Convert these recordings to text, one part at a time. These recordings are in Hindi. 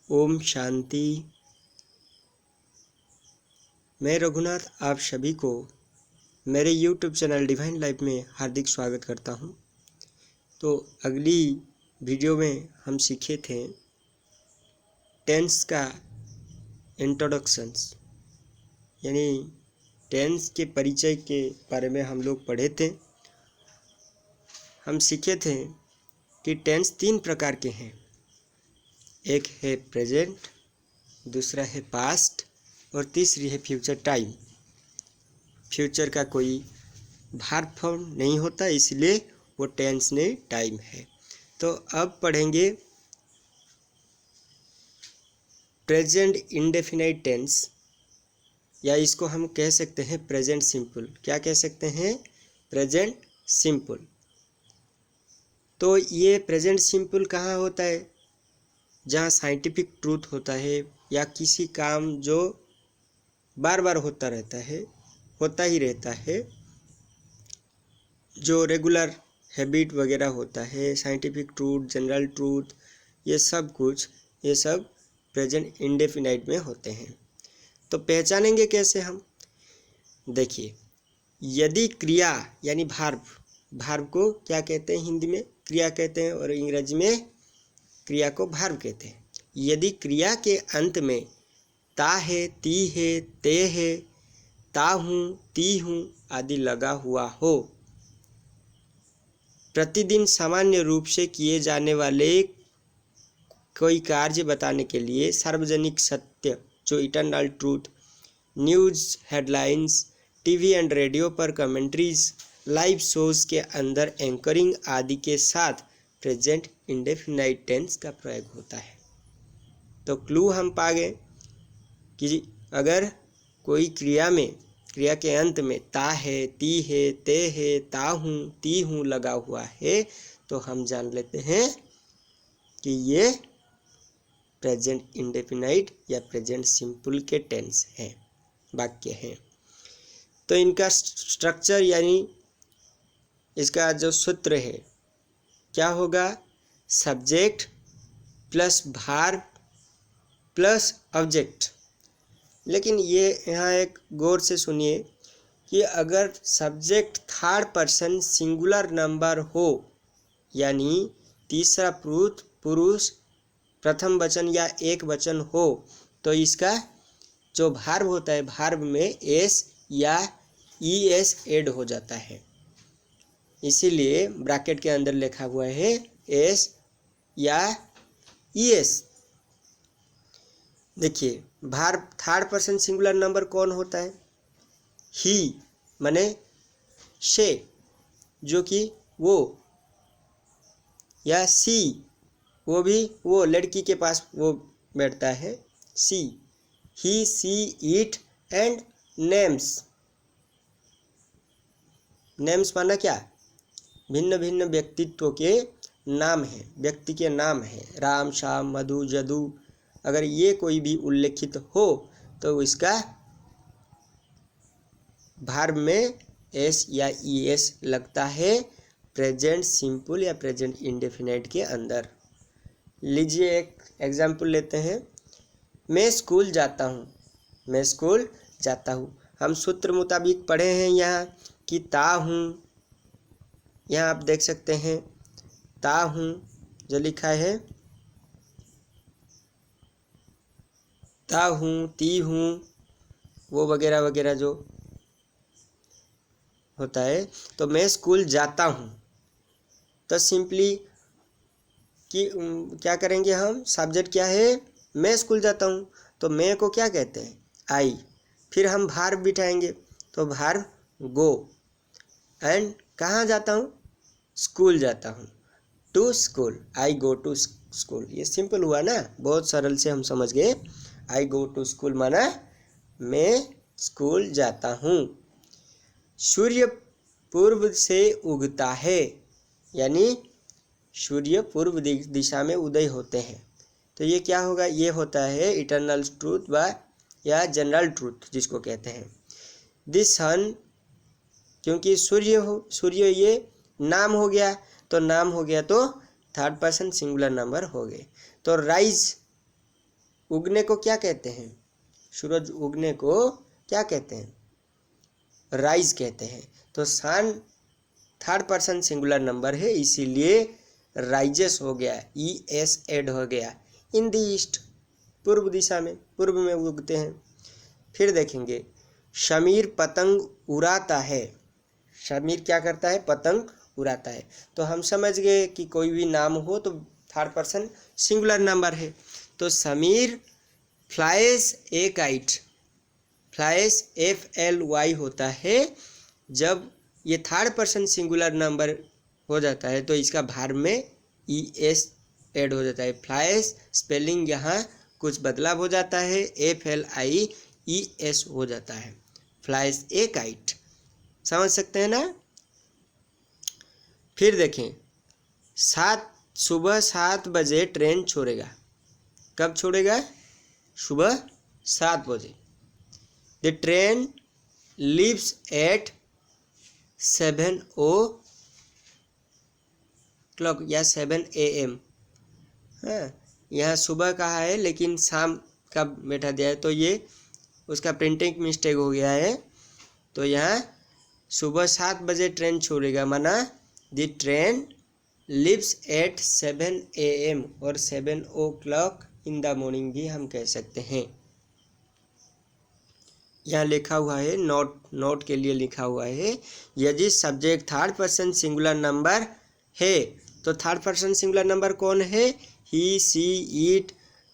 ओम शांति। मैं रघुनाथ आप सभी को मेरे यूट्यूब चैनल डिवाइन लाइफ में हार्दिक स्वागत करता हूं। तो अगली वीडियो में हम सीखे थे टेंस का इंट्रोडक्शंस, यानी टेंस के परिचय के बारे में हम लोग पढ़े थे। हम सीखे थे कि टेंस 3 प्रकार के हैं। एक है प्रेजेंट, दूसरा है पास्ट और तीसरी है फ्यूचर टाइम। फ्यूचर का कोई वर्ब फॉर्म नहीं होता, इसलिए वो टेंस नहीं टाइम है। तो अब पढ़ेंगे प्रेजेंट इंडेफिनाइट टेंस, या इसको हम कह सकते हैं प्रेजेंट सिंपल। क्या कह सकते हैं? Present simple. तो ये प्रेजेंट सिंपल कहाँ होता है? जहाँ साइंटिफिक ट्रूथ होता है या किसी काम जो बार बार होता रहता है, होता ही रहता है, जो रेगुलर हैबिट वगैरह होता है, साइंटिफिक ट्रूथ, जनरल ट्रूथ, ये सब प्रेजेंट इंडेफिनाइट में होते हैं। तो पहचानेंगे कैसे हम? देखिए, यदि क्रिया यानी भार्ब को क्या कहते हैं? हिंदी में क्रिया कहते हैं और अंग्रेजी में क्रिया को भार्ब कहते हैं। यदि क्रिया के अंत में ता है, ती है, ते है, ता हूँ, ती हूँ आदि लगा हुआ हो, प्रतिदिन सामान्य रूप से किए जाने वाले कोई कार्य बताने के लिए सार्वजनिक सत्य जो eternal truth, news headlines, TV and radio पर कमेंट्रीज, लाइव शोज के अंदर एंकरिंग आदि के साथ प्रेजेंट इंडेफिनाइट टेंस का प्रयोग होता है। तो क्लू हम पा गए कि अगर कोई क्रिया के अंत में ता है, ती है, ते है, ता हूँ, ती हूँ लगा हुआ है, तो हम जान लेते हैं कि ये प्रेजेंट इंडेफिनाइट या प्रेजेंट सिंपल के टेंस हैं, वाक्य हैं। तो इनका स्ट्रक्चर यानी इसका जो सूत्र है क्या होगा? Subject plus verb plus object. लेकिन ये यहाँ एक गौर से सुनिए कि अगर subject third person singular number हो, यानी तीसरा पुरुष प्रथम वचन या एक वचन हो, तो इसका जो वर्ब होता है, वर्ब में एस या ईएस ऐड हो जाता है। इसीलिए ब्रैकेट के अंदर लिखा हुआ है एस या ईएस। देखिए, verb third person singular number कौन होता है? ही माने से, जो कि वो, या सी, वो भी वो लड़की के पास वो बैठता है, सी। ही, सी, इट एंड नेम्स। नेम्स माना क्या? भिन्न भिन्न व्यक्तित्व के नाम है, व्यक्ति के नाम है। राम, श्याम, मधु, जदू, अगर ये कोई भी उल्लेखित हो तो इसका वर्ब में एस या ईएस लगता है प्रेजेंट सिंपल या प्रेजेंट इंडेफिनाइट के अंदर। लीजिए एक एग्जाम्पल लेते हैं। मैं स्कूल जाता हूँ, मैं स्कूल जाता हूँ। हम सूत्र मुताबिक पढ़े हैं यहाँ कि ता हूँ, यहाँ आप देख सकते हैं ता हूँ जो लिखा है, ता हूँ, ती हूँ, वो वगैरह वगैरह जो होता है। तो मैं स्कूल जाता हूँ, तो सिंपली कि क्या करेंगे हम? सब्जेक्ट क्या है? मैं स्कूल जाता हूँ, तो मैं को क्या कहते हैं? आई। फिर हम वर्ब बिठाएंगे, तो वर्ब गो। एंड कहाँ जाता हूँ? स्कूल जाता हूँ, to school, I go to school. ये सिंपल हुआ ना, बहुत सरल से हम समझ गए। आई गो टू स्कूल माना मैं स्कूल जाता हूँ। सूर्य पूर्व से उगता है, यानी सूर्य पूर्व दिशा में उदय होते हैं। तो ये क्या होगा? ये होता है इटर्नल ट्रूथ या जनरल ट्रूथ जिसको कहते हैं। दिस सन, क्योंकि सूर्य ये नाम हो गया, तो नाम हो गया तो थर्ड पर्सन सिंगुलर नंबर हो गए। तो राइज उगने को क्या कहते हैं? सूरज उगने को क्या कहते हैं? राइज कहते हैं। तो सन थर्ड पर्सन सिंगुलर नंबर है, इसीलिए राइजेस हो गया, ES ऐड हो गया। इन द ईस्ट, पूर्व दिशा में, पूर्व में उगते हैं। फिर देखेंगे शमीर पतंग उड़ाता है। शमीर क्या करता है? पतंग उड़ाता है। तो हम समझ गए कि कोई भी नाम हो तो थर्ड पर्सन सिंगुलर नंबर है। तो समीर फ्लाइज ए काइट। फ्लाइज FLY होता है। जब ये थर्ड पर्सन सिंगुलर नंबर हो जाता है तो इसका भार्ब में ES ऐड हो जाता है। फ्लाइज स्पेलिंग यहाँ कुछ बदलाव हो जाता है, FLIES हो जाता है। फ्लाइज ए काइट, समझ सकते हैं ना। फिर देखें, सुबह 7 बजे ट्रेन छोड़ेगा। कब छोड़ेगा? सुबह 7 बजे। The train leaves eight 7 o'clock या 7 AM। हाँ, यहाँ सुबह कहा है लेकिन शाम का बैठा दिया है, तो ये उसका प्रिंटिंग मिस्टेक हो गया है। तो यहाँ सुबह 7 बजे ट्रेन छोड़ेगा, माना the train leaves at 7 AM और 7 o'clock इन द मॉर्निंग भी हम कह सकते हैं। यहाँ लिखा हुआ है, नोट के लिए लिखा हुआ है, यदि subject third person singular number है तो थर्ड पर्सन सिंगुलर नंबर कौन है? ही, सी, इट।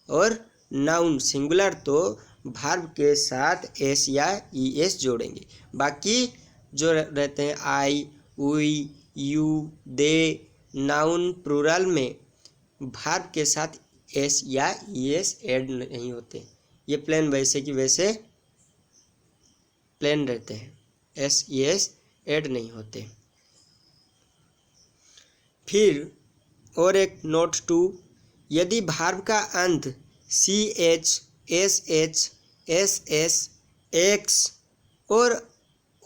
और नाउन सिंगुलर तो वर्ब के साथ S या ES जोड़ेंगे। बाकी जो रहते हैं I, we, you, they, noun plural में वर्ब के साथ S या ES ऐड नहीं होते। ये प्लेन वैसे की वैसे प्लेन रहते हैं, S ES ऐड नहीं होते। फिर और एक नोट 2, यदि वर्ब का अंत CH, SH, SS, X और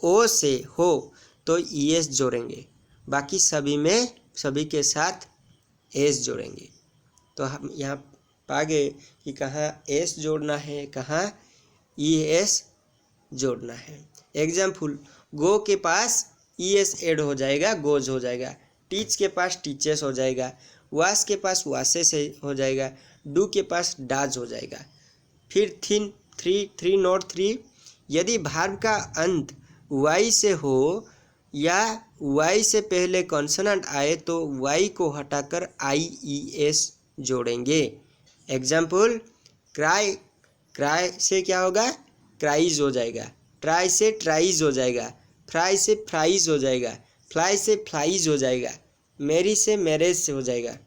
O से हो तो ES जोड़ेंगे। बाकी सभी के साथ S जोड़ेंगे। तो हम यहाँ पा गए कि कहाँ S जोड़ना है, कहाँ ES जोड़ना है। एग्जाम्पल, गो के पास ES ऐड हो जाएगा, गोज हो जाएगा। टीच के पास टीचेस हो जाएगा। वाश के पास वाशेस हो जाएगा। डू के पास डाज हो जाएगा। फिर 3 नोट 3, यदि वर्ब का अंत Y से हो या Y से पहले कॉन्सोनेंट आए तो Y को हटाकर IES जोड़ेंगे। एग्जाम्पल, क्राई से क्या होगा? क्राइज हो जाएगा। ट्राई से ट्राइज हो जाएगा। फ्राई से फ्राइज हो जाएगा। फ्लाई से फ्लाइज हो जाएगा। मेरी से मैरेज हो जाएगा।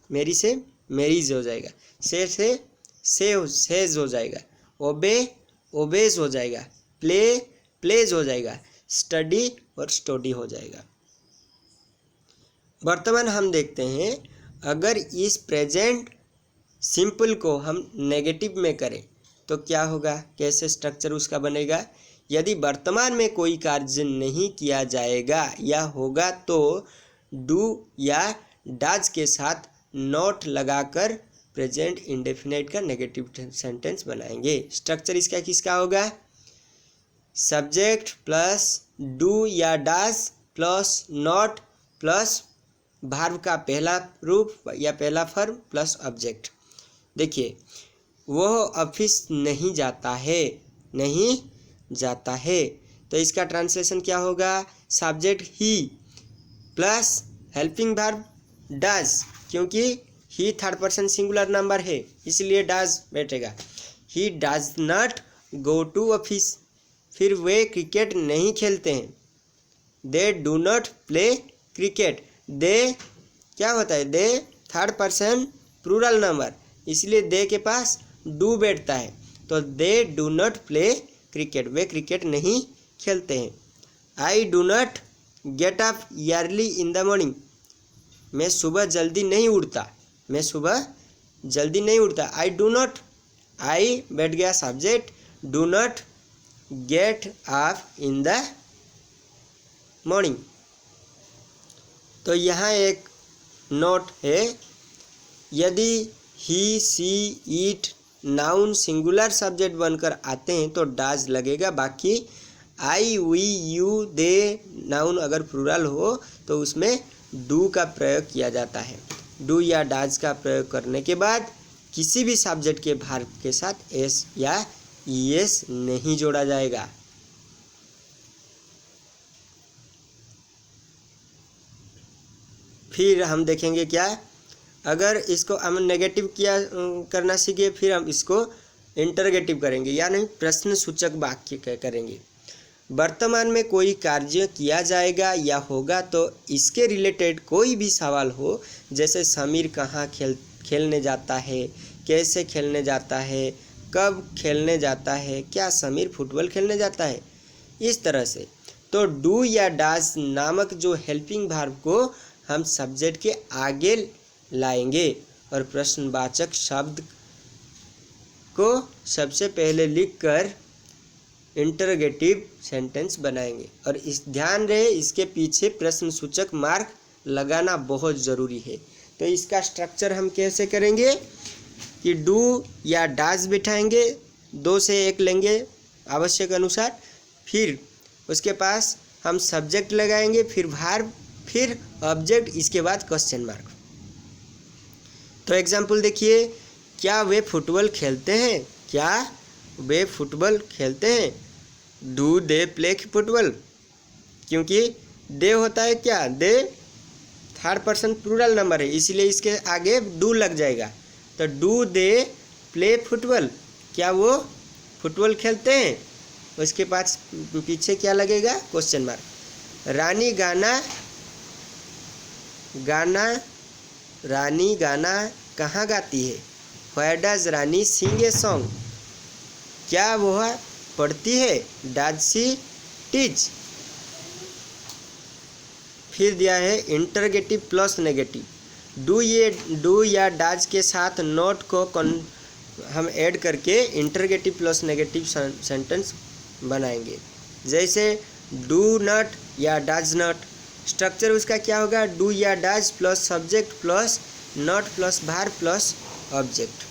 मेरी से मैरिज हो जाएगा। सेज हो जाएगा। ओबेज हो जाएगा। प्लेज हो जाएगा। स्टडी और स्टडी हो जाएगा। वर्तमान हम देखते हैं, अगर इस प्रेजेंट सिंपल को हम नेगेटिव में करें तो क्या होगा, कैसे स्ट्रक्चर उसका बनेगा। यदि वर्तमान में कोई कार्य नहीं किया जाएगा या होगा तो डू या डज के साथ नॉट लगाकर प्रेजेंट इंडेफिनिट का नेगेटिव सेंटेंस बनाएंगे। स्ट्रक्चर इसका किसका होगा? सब्जेक्ट प्लस डू या does plus not plus verb का पहला रूप या पहला फॉर्म प्लस ऑब्जेक्ट। देखिए, वह ऑफिस नहीं जाता है, तो इसका ट्रांसलेशन क्या होगा? Subject he plus helping verb does, क्योंकि he third person singular number है इसलिए डज बैठेगा। He does not go to office, फिर वे क्रिकेट नहीं खेलते हैं। They do not play cricket, they क्या होता है? They third person plural number, इसलिए दे के पास डू बैठता है, तो they do not play cricket, वे क्रिकेट नहीं खेलते हैं। I do not get up early in the morning, मैं सुबह जल्दी नहीं उठता। आई डू नॉट, आई बैठ गया subject, do not get up in the morning. तो यहाँ एक नोट है, यदि ही, सी, इट, नाउन सिंगुलर सब्जेक्ट बनकर आते हैं तो डाज लगेगा। बाकी आई, वी, यू, दे नाउन अगर प्लूरल हो तो उसमें डू का प्रयोग किया जाता है। डू या डाज का प्रयोग करने के बाद किसी भी सब्जेक्ट के वर्ब के साथ एस या ईएस नहीं जोड़ा जाएगा। फिर हम देखेंगे क्या, अगर इसको हम नेगेटिव किया करना सीखे, फिर हम इसको इंटरगेटिव करेंगे यानी प्रश्न सूचक वाक्य करेंगे। वर्तमान में कोई कार्य किया जाएगा या होगा तो इसके रिलेटेड कोई भी सवाल हो, जैसे समीर कहाँ खेलने जाता है, कैसे खेलने जाता है, कब खेलने जाता है, क्या समीर फुटबॉल खेलने जाता है, इस तरह से। तो डू या डाज नामक जो हेल्पिंग वर्ब को हम सब्जेक्ट के आगे लाएंगे और प्रश्नवाचक शब्द को सबसे पहले लिखकर इंटरोगेटिव सेंटेंस बनाएंगे। और इस ध्यान रहे इसके पीछे प्रश्न सूचक मार्क लगाना बहुत ज़रूरी है। तो इसका स्ट्रक्चर हम कैसे करेंगे कि डू या डाज बिठाएंगे, 2 से 1 लेंगे आवश्यक अनुसार, फिर उसके पास हम सब्जेक्ट लगाएंगे, फिर वर्ब, फिर ऑब्जेक्ट, इसके बाद क्वेश्चन मार्क। तो एग्जाम्पल देखिए, क्या वे फुटबॉल खेलते हैं, क्या वे फुटबॉल खेलते हैं, डू दे प्ले फुटबॉल, क्योंकि दे होता है क्या, दे थर्ड पर्सन प्लूरल नंबर है, इसलिए इसके आगे डू लग जाएगा। तो डू दे प्ले फुटबॉल, क्या वो फुटबॉल खेलते हैं, उसके पास पीछे क्या लगेगा, क्वेश्चन मार्क। रानी गाना कहाँ गाती है, where does Rani sing a song, क्या वह पढ़ती है, डज सी टीच। फिर दिया है इंटरगेटिव प्लस नेगेटिव। डू या डज के साथ नॉट को हम ऐड करके इंटरगेटिव प्लस नेगेटिव सेंटेंस बनाएंगे। जैसे डू नॉट या डज नॉट, स्ट्रक्चर उसका क्या होगा, डू या does plus subject plus not plus verb plus object.